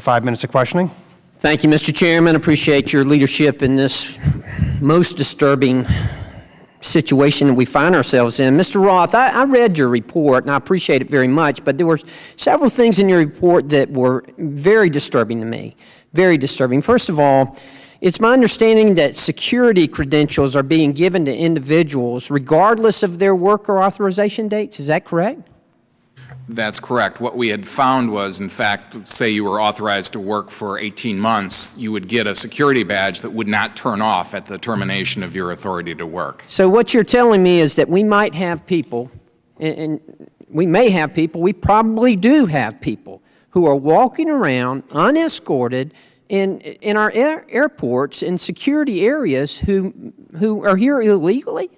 5 minutes of questioning. Thank you, Mr. Chairman. Appreciate your leadership in this most disturbing situation that we find ourselves in. Mr. Roth, I read your report, and I appreciate it very much, but there were several things in your report that were very disturbing to me, very disturbing. First of all, it's my understanding that security credentials are being given to individuals regardless of their work or authorization dates. Is that correct? That's correct. What we had found was, in fact, say you were authorized to work for 18 months, you would get a security badge that would not turn off at the termination of your authority to work. So what you're telling me is that we might have people, and we may have people, we probably do have people, who are walking around unescorted in our airports in security areas who are here illegally?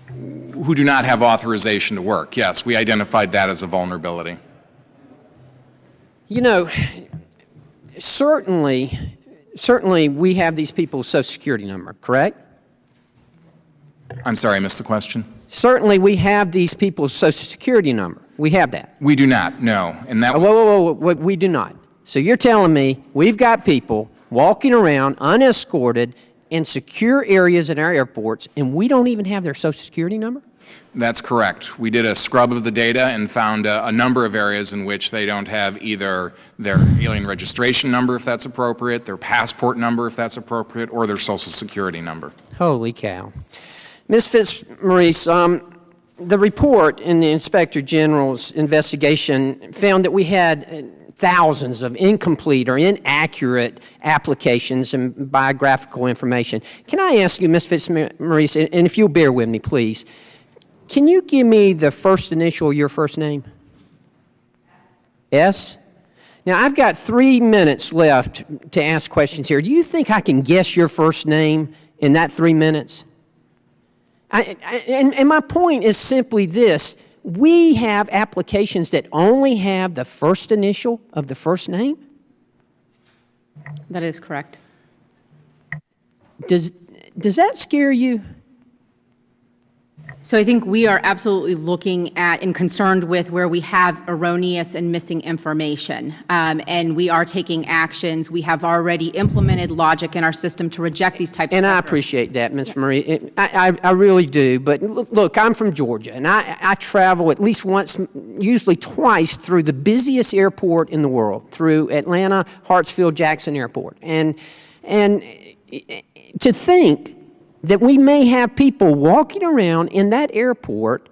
Who do not have authorization to work. Yes, we identified that as a vulnerability. You know, certainly we have these people's Social Security number, correct? I'm sorry, I missed the question. Certainly we have these people's Social Security number. We have that. We do not, no. And that whoa, we do not. So you're telling me we've got people walking around unescorted in secure areas in our airports, and we don't even have their Social Security number? That's correct. We did a scrub of the data and found a number of areas in which they don't have either their alien registration number, if that's appropriate, their passport number, if that's appropriate, or their Social Security number. Holy cow. Ms. Fitzmaurice, the report in the Inspector General's investigation found that we had thousands of incomplete or inaccurate applications and biographical information. Can I ask you, Ms. Fitzmaurice, and if you'll bear with me, please, can you give me the first initial of your first name? S? Now, I've got 3 minutes left to ask questions here. Do you think I can guess your first name in that 3 minutes? And my point is simply this. We have applications that only have the first initial of the first name? That is correct. Does that scare you? So I think we are absolutely looking at and concerned with where we have erroneous and missing information. And we are taking actions. We have already implemented logic in our system to reject these types of records. And I appreciate that, Ms. Marie. I really do. But look, I'm from Georgia, and I travel at least once, usually twice, through the busiest airport in the world, through Atlanta, Hartsfield, Jackson Airport. And to think that we may have people walking around in that airport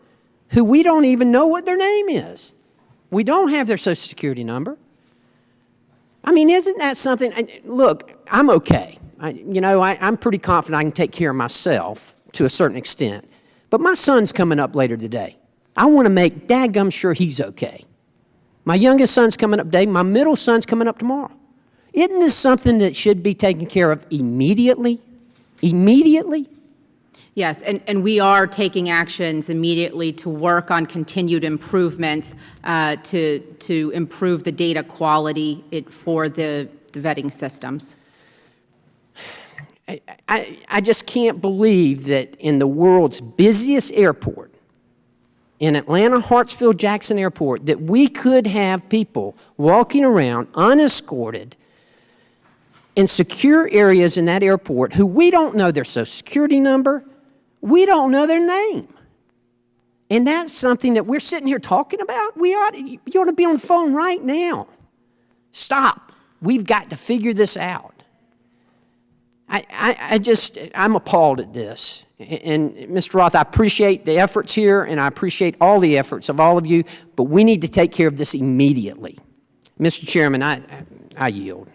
who we don't even know what their name is. We don't have their Social Security number. I mean, isn't that something? Look, I'm okay. I'm pretty confident I can take care of myself to a certain extent. But my son's coming up later today. I want to make dadgum sure he's okay. My youngest son's coming up today. My middle son's coming up tomorrow. Isn't this something that should be taken care of immediately? Immediately? Yes, and we are taking actions immediately to work on continued improvements to improve the data quality for the vetting systems. I just can't believe that in the world's busiest airport, in Atlanta, Hartsfield, Jackson Airport, that we could have people walking around unescorted in secure areas in that airport who we don't know their Social Security number, we don't know their name. And that's something that we're sitting here talking about. You ought to be on the phone right now. Stop. We've got to figure this out. I'm appalled at this. And Mr. Roth, I appreciate the efforts here, and I appreciate all the efforts of all of you, but we need to take care of this immediately. Mr. Chairman, I yield.